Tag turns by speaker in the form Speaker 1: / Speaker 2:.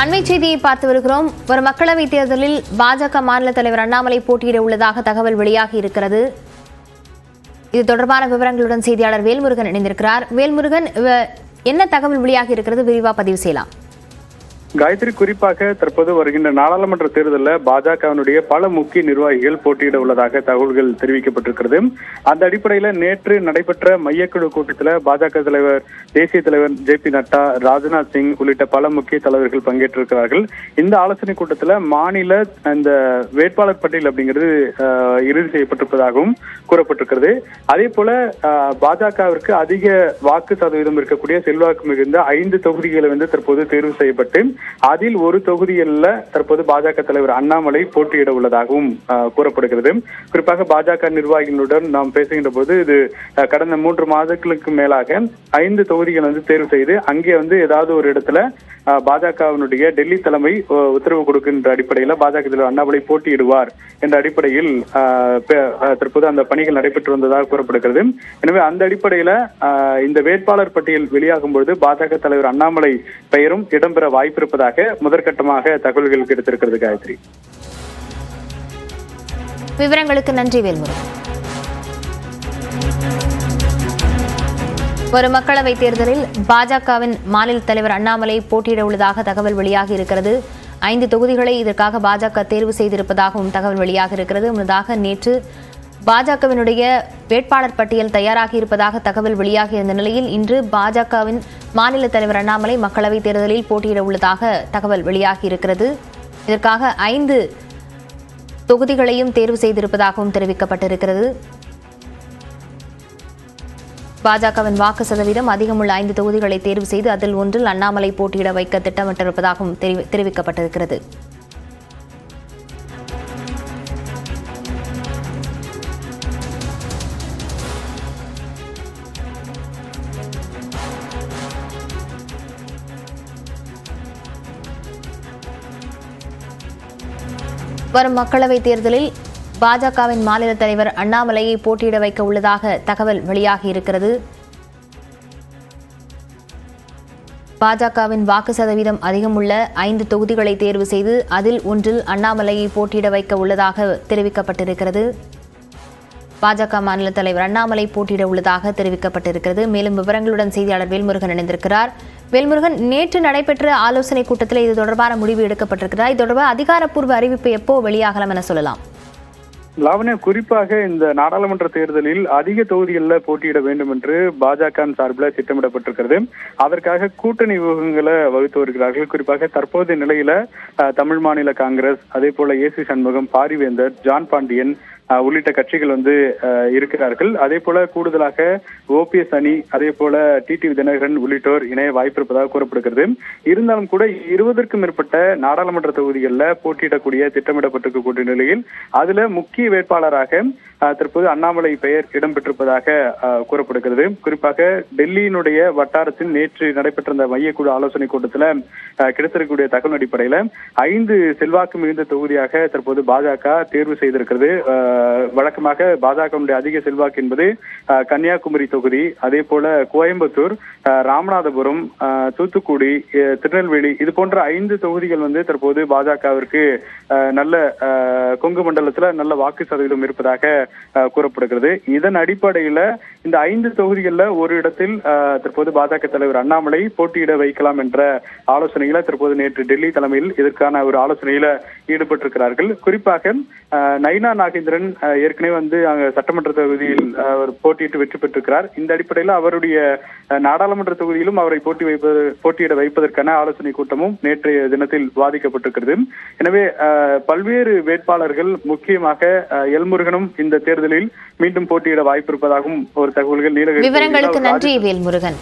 Speaker 1: அண்மை செய்தியை பார்த்து வருகிறோம். ஒரு மக்களவைத் தேர்தலில் பாஜக மாநில தலைவர் அண்ணாமலை போட்டியிட உள்ளதாக தகவல் வெளியாகி இருக்கிறது. இது தொடர்பான விவரங்களுடன் செய்தியாளர் வேல்முருகன் இணைந்திருக்கிறார். வேல்முருகன், என்ன தகவல் வெளியாகி இருக்கிறது? விரிவா பதிவு செய்யலாம்.
Speaker 2: காயத்ரி, குறிப்பாக தற்போது வருகின்ற நாடாளுமன்ற தேர்தலில் பாஜகவினுடைய பல முக்கிய நிர்வாகிகள் போட்டியிட உள்ளதாக தகவல்கள் தெரிவிக்கப்பட்டிருக்கிறது. அந்த அடிப்படையில் நேற்று நடைபெற்ற மையக்குழு கூட்டத்தில் பாஜக தலைவர், தேசிய தலைவர் JP நட்டா, ராஜ்நாத் சிங் உள்ளிட்ட பல முக்கிய தலைவர்கள் பங்கேற்றிருக்கிறார்கள். இந்த ஆலோசனை கூட்டத்தில் மாநில இந்த வேட்பாளர் பட்டியல் அப்படிங்கிறது இறுதி செய்யப்பட்டிருப்பதாகவும் கூறப்பட்டிருக்கிறது. அதே போல பாஜகவிற்கு அதிக வாக்கு சதவீதம் இருக்கக்கூடிய செல்வாக்கு மிகுந்த 5 தொகுதிகளை தற்போது தேர்வு செய்யப்பட்டு அதில் ஒரு தொகுதியில் தற்போது பாஜக தலைவர் அண்ணாமலை போட்டியிட உள்ளதாகவும் கூறப்படுகிறது. குறிப்பாக பாஜக நிர்வாகிகளுடன் நாம் பேசுகின்ற போது இது கடந்த 3 மாதங்களுக்கு மேலாக 5 தொகுதிகள் தேர்வு செய்து அங்கே ஏதாவது ஒரு இடத்துல பாஜகவினுடைய டெல்லி தலைமை உத்தரவு கொடுக்கின்ற அடிப்படையில் பாஜக தலைவர் அண்ணாமலை போட்டியிடுவார் என்ற அடிப்படையில் தற்போது அந்த பணிகள் நடைபெற்று வந்ததாக கூறப்படுகிறது. எனவே அந்த அடிப்படையில் இந்த வேட்பாளர் பட்டியல் வெளியாகும் பொழுது பாஜக தலைவர் அண்ணாமலை பெயரும் இடம்பெற வாய்ப்பிருப்பதாக முதற்கட்டமாக தகவல்கள் கிடைத்திருக்கிறது. காயத்ரி,
Speaker 1: விவரங்களுக்கு நன்றி வேல்முருகன். ஒரு மக்களவைத் தேர்தலில் பாஜகவின் மாநில தலைவர் அண்ணாமலை போட்டியிட உள்ளதாக தகவல் வெளியாகி இருக்கிறது. 5 தொகுதிகளை இதற்காக பாஜக தேர்வு செய்திருப்பதாகவும் தகவல் வெளியாக இருக்கிறது. முன்னதாக நேற்று பாஜகவினுடைய வேட்பாளர் பட்டியல் தயாராகி இருப்பதாக தகவல் வெளியாகி இருந்த நிலையில் இன்று பாஜகவின் மாநில தலைவர் அண்ணாமலை மக்களவைத் தேர்தலில் போட்டியிட உள்ளதாக தகவல் வெளியாகி இருக்கிறது. இதற்காக 5 தொகுதிகளையும் தேர்வு செய்திருப்பதாகவும் தெரிவிக்கப்பட்டிருக்கிறது. பாஜகவின் வாக்கு சதவீதம் அதிகமுள்ள 5 தொகுதிகளை தேர்வு செய்து அதில் ஒன்றில் அண்ணாமலை போட்டியிட வைக்க திட்டமிட்டிருப்பதாகவும் தெரிவிக்கப்பட்டிருக்கிறது. வரும் மக்களவைத் தேர்தலில் பாஜகவின் மாநில தலைவர் அண்ணாமலையை போட்டியிட வைக்க உள்ளதாக தகவல் வெளியாகி இருக்கிறது. பாஜகவின் வாக்கு சதவீதம் அதிகமுள்ள 5 தொகுதிகளை தேர்வு செய்து அதில் ஒன்றில் அண்ணாமலையை போட்டியிட வைக்க உள்ளதாக தெரிவிக்கப்பட்டிருக்கிறது. பாஜக மாநில தலைவர் அண்ணாமலை போட்டியிட உள்ளதாக தெரிவிக்கப்பட்டிருக்கிறது. மேலும் விவரங்களுடன் செய்தியாளர் வேல்முருகன் இணைந்திருக்கிறார். வேல்முருகன், நேற்று நடைபெற்ற ஆலோசனை கூட்டத்தில் இது தொடர்பான முடிவு எடுக்கப்பட்டிருக்கிறார். இது தொடர்பாக அதிகாரப்பூர்வ அறிவிப்பு எப்போ வெளியாகலாம் என சொல்லலாம்?
Speaker 2: லாவண்யா, குறிப்பாக இந்த நாடாளுமன்ற தேர்தலில் அதிக தொகுதிகளில் போட்டியிட வேண்டும் என்று பாஜக சார்பில் திட்டமிடப்பட்டிருக்கிறது. அதற்காக கூட்டணி வியூகங்களை வகுத்து வருகிறார்கள். குறிப்பாக தற்போதைய நிலையில தமிழ் மாநில காங்கிரஸ், அதே போல AC சண்முகம், பாரிவேந்தர், ஜான் பாண்டியன் உள்ளிட்ட கட்சிகள் இருக்கிறார்கள். அதே போல கூடுதலாக OPS அணி, அதே போல TT தினகரன் உள்ளிட்டோர் இணைய வாய்ப்பிருப்பதாக கூறப்படுகிறது. இருந்தாலும் கூட 20க்கும் மேற்பட்ட நாடாளுமன்ற தொகுதிகளில் போட்டியிடக்கூடிய திட்டமிடப்பட்டிருக்கக்கூடிய நிலையில் அதுல முக்கிய வேட்பாளராக தற்போது அண்ணாமலை பெயர் இடம்பெற்றிருப்பதாக கூறப்படுகிறது. குறிப்பாக டெல்லியினுடைய வட்டாரத்தில் நேற்று நடைபெற்ற இந்த மையக்குழு ஆலோசனை கூட்டத்தில் கிடைத்திருக்கக்கூடிய தகவல் அடிப்படையில் 5 செல்வாக்கு மிகுந்த தொகுதியாக தற்போது பாஜக தேர்வு செய்திருக்கிறது. வழக்கமாக பாஜகவுடைய அதிக செல்வாக்கு என்பது கன்னியாகுமரி தொகுதி, அதே போல கோயம்புத்தூர், ராமநாதபுரம், தூத்துக்குடி, திருநெல்வேலி, இது போன்ற 5 தொகுதிகள் தற்போது பாஜகவிற்கு நல்ல கொங்கு மண்டலத்தில் நல்ல வாக்கு சதவீதம் இருப்பதாக கூறப்படுகிறது. இதன் அடிப்படையில் இந்த 5 தொகுதிகளில் ஒரு இடத்தில் தற்போது பாஜக தலைவர் அண்ணாமலை போட்டியிட வைக்கலாம் என்ற ஆலோசனையில தற்போது நேற்று டெல்லி தலைமையில் இதற்கான ஒரு ஆலோசனையில ஈடுபட்டிருக்கிறார்கள். குறிப்பாக நைனா நாகேந்திரன் ஏற்கனவே அங்க சட்டமன்ற தொகுதியில் அவர் போட்டியிட்டு வெற்றி பெற்றிருக்கிறார். இந்த அடிப்படையில் அவருடைய நாடாளுமன்ற தொகுதியிலும் அவரை போட்டியிட வைப்பதற்கான ஆலோசனை கூட்டமும் நேற்றைய தினத்தில் விவாதிக்கப்பட்டிருக்கிறது. எனவே பல்வேறு வேட்பாளர்கள், முக்கியமாக எல்முருகனும் இந்த தேர்தலில் மீண்டும் போட்டியிட வாய்ப்பிருப்பதாகவும் ஒரு தகவல்கள்
Speaker 1: விவரங்களுக்கு நன்றி வேல்முருகன்.